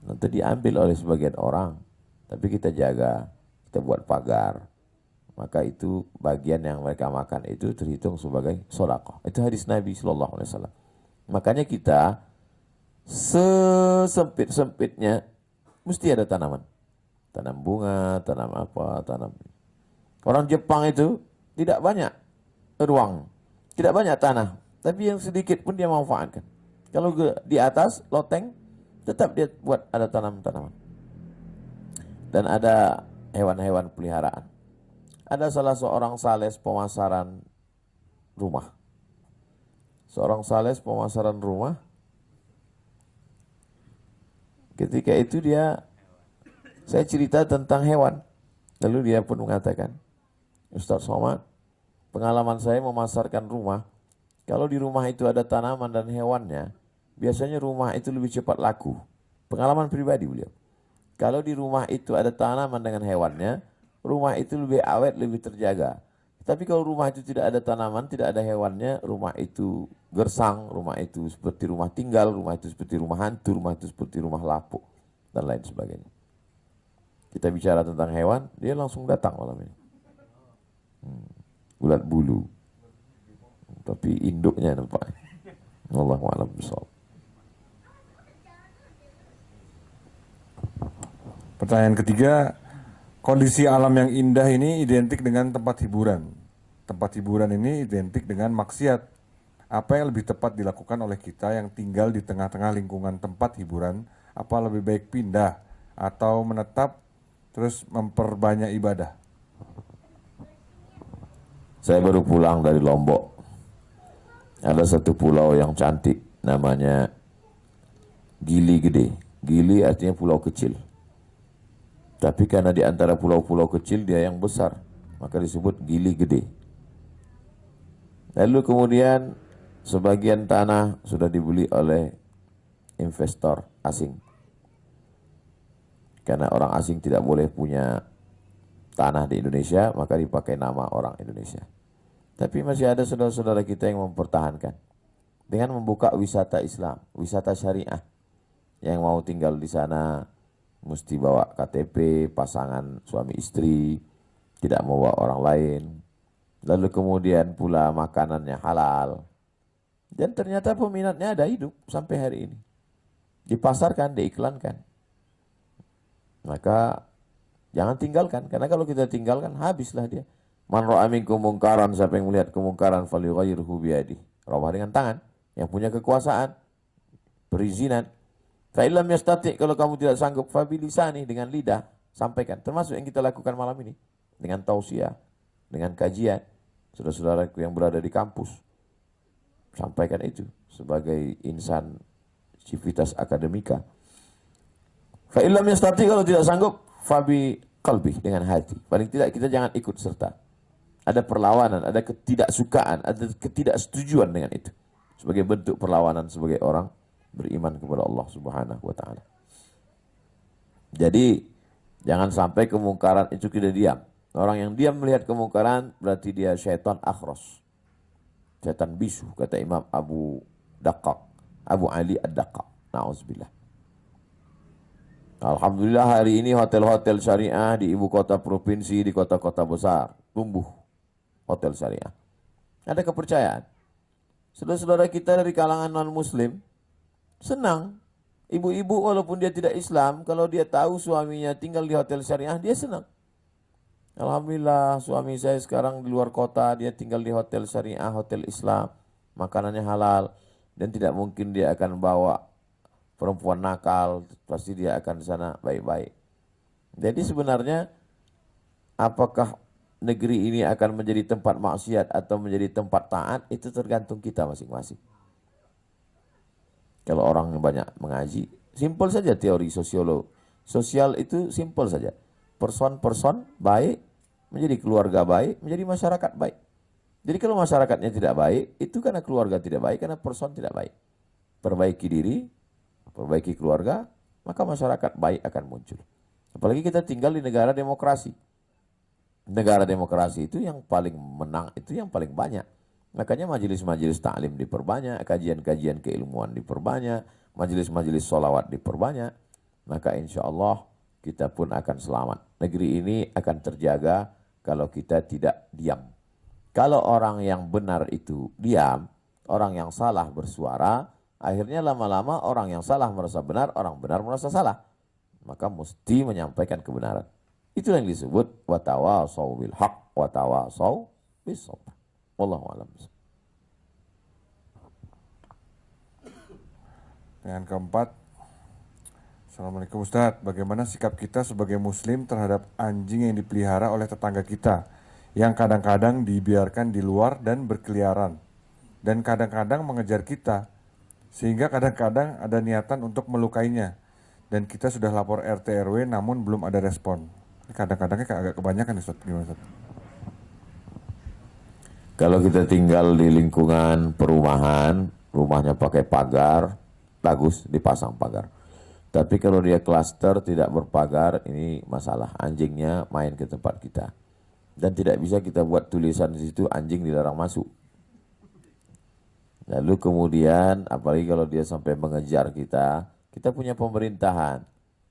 Nanti diambil oleh sebagian orang. Tapi kita jaga, kita buat pagar. Maka itu bagian yang mereka makan itu terhitung sebagai sedekah. Itu hadis Nabi sallallahu alaihi wasallam. Makanya kita sesempit-sempitnya mesti ada tanaman. Tanam bunga, tanam apa, tanam. Orang Jepang itu tidak banyak ruang, tidak banyak tanah, tapi yang sedikit pun dia manfaatkan. Kalau di atas loteng, tetap dia buat ada tanam-tanaman. Dan ada hewan-hewan peliharaan. Ada salah seorang sales pemasaran rumah. seorang sales pemasaran rumah. Ketika itu saya cerita tentang hewan. Lalu dia pun mengatakan, Ustaz Somad, pengalaman saya memasarkan rumah, kalau di rumah itu ada tanaman dan hewannya, biasanya rumah itu lebih cepat laku. Pengalaman pribadi beliau. Kalau di rumah itu ada tanaman dengan hewannya, rumah itu lebih awet, lebih terjaga. Tapi kalau rumah itu tidak ada tanaman, tidak ada hewannya, rumah itu gersang, rumah itu seperti rumah tinggal, rumah itu seperti rumah hantu, rumah itu seperti rumah lapuk, dan lain sebagainya. Kita bicara tentang hewan, dia langsung datang malam ini. Ulat bulu. Tapi induknya nampak. Wallahu a'lam bishawab. Pertanyaan ketiga, kondisi alam yang indah ini identik dengan tempat hiburan. Tempat hiburan ini identik dengan maksiat. Apa yang lebih tepat dilakukan oleh kita yang tinggal di tengah-tengah lingkungan tempat hiburan? Apa lebih baik pindah atau menetap terus memperbanyak ibadah? Saya baru pulang dari Lombok. Ada satu pulau yang cantik, namanya Gili Gede. Gili artinya pulau kecil. Tapi karena di antara pulau-pulau kecil dia yang besar, maka disebut Gili Gede. Lalu kemudian sebagian tanah sudah dibeli oleh investor asing. Karena orang asing tidak boleh punya tanah di Indonesia, maka dipakai nama orang Indonesia. Tapi masih ada saudara-saudara kita yang mempertahankan dengan membuka wisata Islam, wisata syariah. Yang mau tinggal di sana mesti bawa KTP, pasangan suami istri, tidak mau bawa orang lain. Lalu kemudian pula makanannya halal. Dan ternyata peminatnya ada hidup sampai hari ini. Dipasarkan, diiklankan. Maka jangan tinggalkan, karena kalau kita tinggalkan habislah dia. Man ra'a minkum mungkaran, siapa yang melihat kemungkaran falyughayyirhu biyadihi. Rubah dengan tangan, yang punya kekuasaan, perizinan. Fa illam yastati', kalau kamu tidak sanggup, fa bilisani, dengan lidah, sampaikan. Termasuk yang kita lakukan malam ini dengan tausiah, dengan kajian. Saudara-saudaraku yang berada di kampus, sampaikan itu sebagai insan civitas akademika. Fa illam yastati, kalau tidak sanggup, fa bi qalbi, dengan hati. Paling tidak kita jangan ikut serta. Ada perlawanan, ada ketidaksukaan, ada ketidaksetujuan dengan itu. Sebagai bentuk perlawanan sebagai orang beriman kepada Allah Subhanahu wa taala. Jadi jangan sampai kemungkaran itu kita diam. Orang yang diam melihat kemungkaran berarti dia syaitan akhros. Syaitan bisu, kata Imam Abu Ali Ad-Daqqaq. Na'udzubillah. Alhamdulillah hari ini hotel-hotel syariah di ibu kota provinsi, di kota-kota besar, tumbuh hotel syariah. Ada kepercayaan. Saudara-saudara kita dari kalangan non-muslim senang. Ibu-ibu walaupun dia tidak Islam, kalau dia tahu suaminya tinggal di hotel syariah, dia senang. Alhamdulillah suami saya sekarang di luar kota, dia tinggal di hotel syariah, hotel Islam. Makanannya halal dan tidak mungkin dia akan bawa perempuan nakal, pasti dia akan di sana baik-baik. Jadi sebenarnya apakah negeri ini akan menjadi tempat maksiat atau menjadi tempat taat, itu tergantung kita masing-masing. Kalau orang yang banyak mengaji, simpel saja teori sosial itu simpel saja. Person baik, menjadi keluarga baik, menjadi masyarakat baik. Jadi kalau masyarakatnya tidak baik, itu karena keluarga tidak baik, karena person tidak baik. Perbaiki diri, perbaiki keluarga, maka masyarakat baik akan muncul. Apalagi kita tinggal di negara demokrasi. Negara demokrasi itu yang paling menang, itu yang paling banyak. Makanya majelis-majelis taklim diperbanyak, kajian-kajian keilmuan diperbanyak, majelis-majelis sholawat diperbanyak. Maka insya Allah kita pun akan selamat. Negeri ini akan terjaga kalau kita tidak diam. Kalau orang yang benar itu diam, orang yang salah bersuara, akhirnya lama-lama orang yang salah merasa benar, orang benar merasa salah. Maka mesti menyampaikan kebenaran. Itu yang disebut watawasau bil haq, watawasau bis sabr. Wallahu a'lam. Yang keempat, Assalamualaikum Ustadz, bagaimana sikap kita sebagai muslim terhadap anjing yang dipelihara oleh tetangga kita yang kadang-kadang dibiarkan di luar dan berkeliaran? dan kadang-kadang mengejar kita, sehingga kadang-kadang ada niatan untuk melukainya, dan kita sudah lapor RT RW namun belum ada respon. Ini kadang-kadangnya agak kebanyakan, Ustaz. Gimana, Ustaz? Kalau kita tinggal di lingkungan perumahan, rumahnya pakai pagar, bagus dipasang pagar. Tapi kalau dia klaster tidak berpagar, ini masalah. Anjingnya main ke tempat kita. Dan tidak bisa kita buat tulisan di situ anjing dilarang masuk. Lalu kemudian, apalagi kalau dia sampai mengejar kita punya pemerintahan.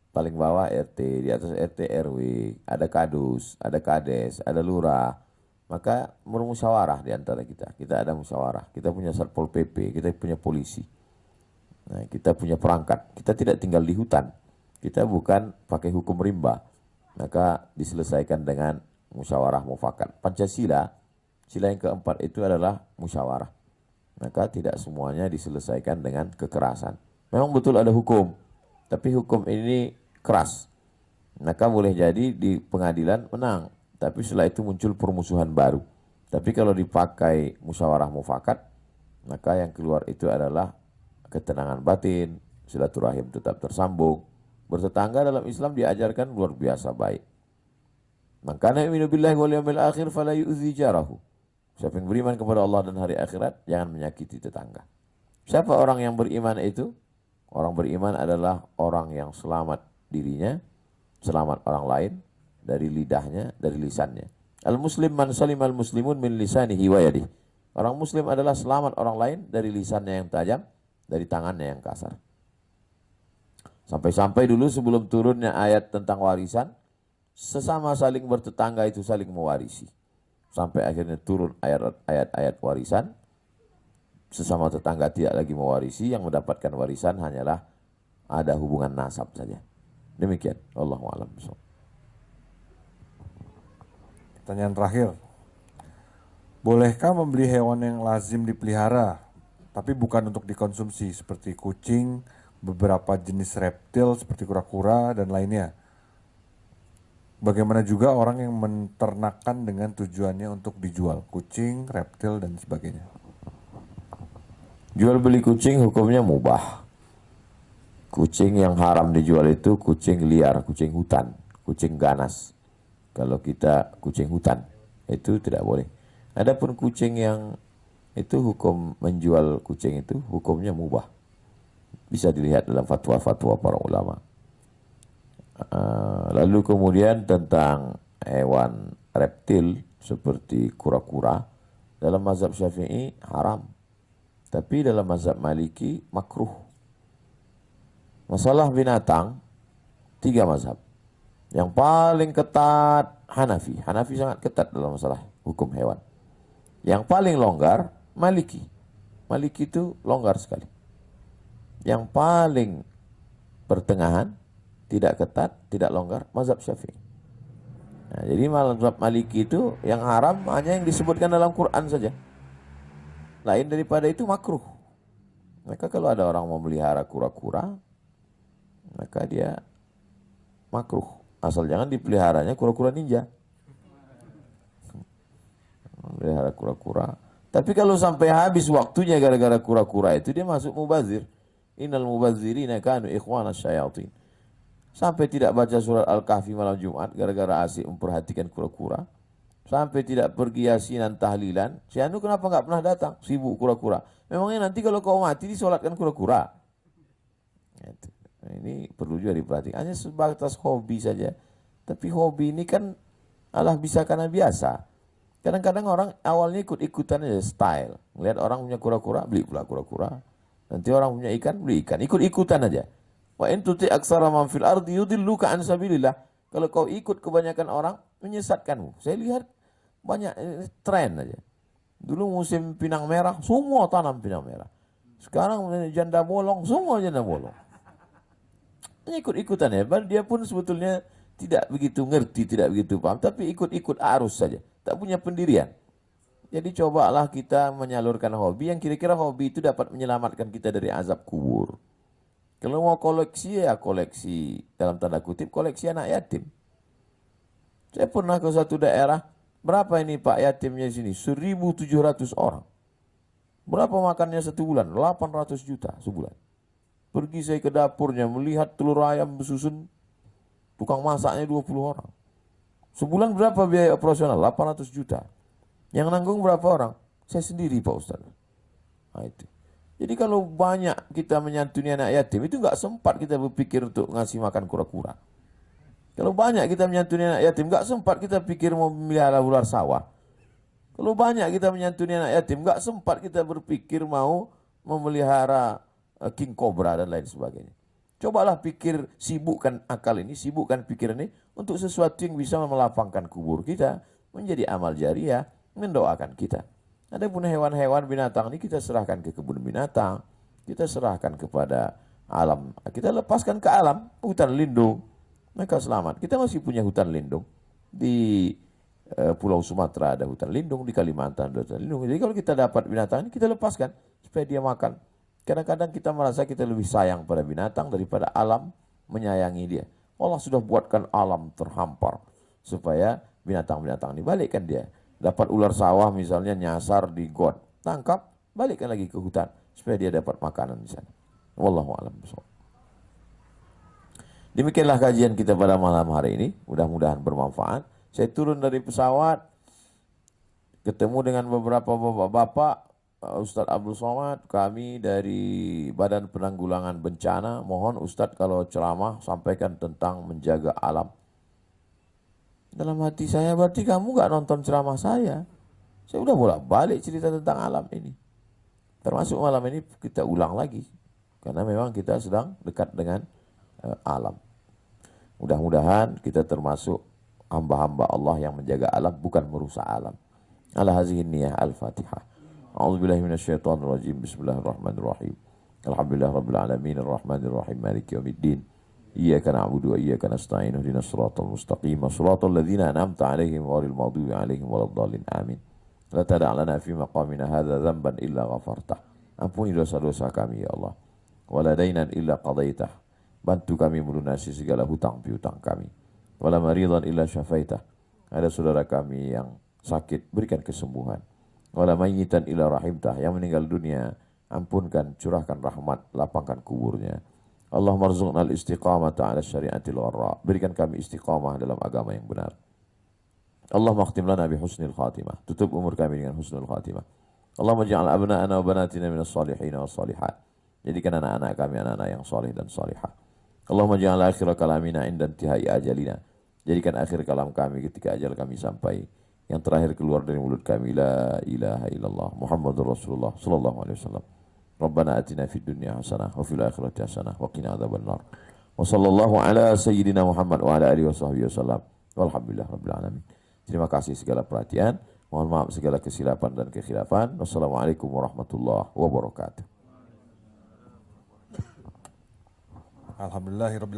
Paling bawah RT, di atas RT RW, ada kadus, ada kades, ada lurah. Maka bermusyawarah di antara kita. Kita ada musyawarah. Kita punya Satpol PP, kita punya polisi. Nah, kita punya perangkat. Kita tidak tinggal di hutan. Kita bukan pakai hukum rimba. Maka diselesaikan dengan musyawarah mufakat. Pancasila, sila yang keempat itu adalah musyawarah. Maka tidak semuanya diselesaikan dengan kekerasan. Memang betul ada hukum, tapi hukum ini keras. Maka boleh jadi di pengadilan menang, tapi setelah itu muncul permusuhan baru. Tapi kalau dipakai musyawarah mufakat, maka yang keluar itu adalah ketenangan batin, silaturahim tetap tersambung. Bertetangga dalam Islam diajarkan luar biasa baik. Maka yu'minu billahi wal yawmil akhir fala yu'zi jarahu. Siapa yang beriman kepada Allah dan hari akhirat, jangan menyakiti tetangga. Siapa orang yang beriman itu? Orang beriman adalah orang yang selamat dirinya, selamat orang lain, dari lidahnya, dari lisannya. Al-muslim man salim al-muslimun min lisanihi wa yadih. Orang muslim adalah selamat orang lain dari lisannya yang tajam, dari tangannya yang kasar. Sampai-sampai dulu sebelum turunnya ayat tentang warisan, sesama saling bertetangga itu saling mewarisi. Sampai akhirnya turun ayat-ayat warisan, sesama tetangga tidak lagi mewarisi, yang mendapatkan warisan hanyalah ada hubungan nasab saja. Demikian, Allahu a'lam. Pertanyaan terakhir. Bolehkah membeli hewan yang lazim dipelihara, tapi bukan untuk dikonsumsi, seperti kucing, beberapa jenis reptil seperti kura-kura, dan lainnya? Bagaimana juga orang yang menternakkan dengan tujuannya untuk dijual, kucing, reptil, dan sebagainya? Jual beli kucing hukumnya mubah. Kucing yang haram dijual itu kucing liar, kucing hutan, kucing ganas. Kalau kita kucing hutan, itu tidak boleh. Adapun kucing yang itu hukum menjual kucing itu hukumnya mubah. Bisa dilihat dalam fatwa-fatwa para ulama. Lalu kemudian tentang hewan reptil seperti kura-kura, dalam mazhab Syafi'i haram, tapi dalam mazhab Maliki makruh. Masalah binatang, 3 mazhab. Yang paling ketat Hanafi. Hanafi sangat ketat dalam masalah hukum hewan. Yang paling longgar Maliki. Maliki itu longgar sekali. Yang paling pertengahan, tidak ketat, tidak longgar, mazhab Syafi'i. Nah, jadi mazhab Maliki itu yang haram hanya yang disebutkan dalam Quran saja. Lain daripada itu makruh. Maka kalau ada orang memelihara kura-kura, maka dia makruh. Asal jangan dipeliharanya kura-kura ninja. Memelihara kura-kura. Tapi kalau sampai habis waktunya gara-gara kura-kura itu, dia masuk mubazir. Innal mubazirina kanu ikhwanas syayatin. Sampai tidak baca surat Al-Kahfi malam Jumat gara-gara asik memperhatikan kura-kura. Sampai tidak pergi yasinan tahlilan. Si Anu kenapa nggak pernah datang? Sibuk kura-kura. Memangnya nanti kalau kau mati disolatkan kura-kura? Ini perlu juga diperhatikan. Hanya sebatas hobi saja. Tapi hobi ini kan Allah bisa karena biasa. Kadang-kadang orang awalnya ikut-ikutan aja style. Melihat orang punya kura-kura, beli pula kura-kura. Nanti orang punya ikan, beli ikan. Ikut-ikutan aja. Wa in tuti aksara man fil ardi yudilluka an sabilillah. Kalau kau ikut kebanyakan orang, menyesatkanmu. Saya lihat banyak tren aja. Dulu musim pinang merah, semua tanam pinang merah. Sekarang janda bolong, semua janda bolong. Ikut-ikutan ya. Dia pun sebetulnya tidak begitu ngerti, tidak begitu paham. Tapi ikut-ikut arus saja. Tak punya pendirian. Jadi cobalah kita menyalurkan hobi yang kira-kira hobi itu dapat menyelamatkan kita dari azab kubur. Kalau mau koleksi ya koleksi, dalam tanda kutip, koleksi anak yatim. Saya pernah ke satu daerah, berapa ini Pak yatimnya di sini? 1.700 orang. Berapa makannya satu bulan? 800 juta sebulan. Pergi saya ke dapurnya, melihat telur ayam bersusun, tukang masaknya 20 orang. Sebulan berapa biaya operasional? 800 juta. Yang nanggung berapa orang? Saya sendiri Pak Ustaz. Nah, itu. Jadi kalau banyak kita menyantuni anak yatim, itu nggak sempat kita berpikir untuk ngasih makan kura-kura. Kalau banyak kita menyantuni anak yatim, nggak sempat kita pikir mau memelihara ular sawah. Kalau banyak kita menyantuni anak yatim, nggak sempat kita berpikir mau memelihara king cobra dan lain sebagainya. Cobalah pikir, sibukkan akal ini, sibukkan pikiran ini untuk sesuatu yang bisa melapangkan kubur kita, menjadi amal jariah, mendoakan kita. Adapun hewan-hewan binatang ini kita serahkan ke kebun binatang, kita serahkan kepada alam, kita lepaskan ke alam, hutan lindung, mereka selamat. Kita masih punya hutan lindung di Pulau Sumatera ada hutan lindung, di Kalimantan ada hutan lindung. Jadi kalau kita dapat binatang ini kita lepaskan supaya dia makan. Kadang-kadang kita merasa kita lebih sayang pada binatang daripada alam menyayangi dia. Allah sudah buatkan alam terhampar supaya binatang-binatang ini balikkan dia. Dapat ular sawah misalnya nyasar di got, tangkap, balikkan lagi ke hutan supaya dia dapat makanan di sana. Wallahu a'lam bishawab. Demikianlah kajian kita pada malam hari ini, mudah-mudahan bermanfaat. Saya turun dari pesawat, ketemu dengan beberapa bapak-bapak, Ustadz Abdul Somad, kami dari Badan Penanggulangan Bencana, mohon Ustadz kalau ceramah sampaikan tentang menjaga alam. Dalam hati saya, berarti kamu gak nonton ceramah saya. Saya udah bolak-balik cerita tentang alam ini. Termasuk malam ini kita ulang lagi. Karena memang kita sedang dekat dengan alam. Mudah-mudahan kita termasuk hamba-hamba Allah yang menjaga alam, bukan merusak alam. Ala hazihin niyah al-Fatihah. A'udzubillahi minasyaitonirrajim. Bismillahirrahmanirrahim. Alhamdulillah rabbil alamin arrahmanir rahim maliki yaumiddin. Iyyaka na'budu wa iyyaka nasta'in ihdinas siratal mustaqim siratal ladzina an'amta 'alaihim ghairil maghdubi 'alaihim waladdallin. Amin. La tada' lana fi maqamina hadza dzamban illa ghafartah. Ampuni dosa-dosa kami ya Allah. Wala dainan illa qadaitah. Bantu kami melunasi segala hutang piutang kami. Wala maridan illa syafaitah. Ada saudara kami yang sakit, berikan kesembuhan. Wala mayyitan illa rahimtah. Yang meninggal dunia, ampunkan, curahkan rahmat, lapangkan kuburnya. Allahumma rzuqna al-istiqamata ala syari'atil gharra. Berikan kami istiqamah dalam agama yang benar. Allahumma akhtim lana bi husnil khatimah. Tutup umur kami dengan husnul khatimah. Allahumma ja'al abna'ana wa banatina minas salihin wa salihat. Jadikan anak-anak kami anak-anak yang salih dan salihah. Allahumma ja'al akhir kalamina inda intihai ajalina. Jadikan akhir kalam kami ketika ajal kami sampai. Yang terakhir keluar dari mulut kami, la ilaha illallah Muhammadur Rasulullah sallallahu alaihi wasallam. Rabbana atina fid dunya hasanah wa fil akhirati hasanah wa qina adzabannar. Wa sallallahu ala sayyidina Muhammad wa ala alihi washabbihi wasallam. Walhamdulillah rabbil alamin. Terima kasih segala perhatian. Mohon maaf segala kesilapan dan kekhilafan. Wassalamualaikum warahmatullahi wabarakatuh. Alhamdulillahirabbil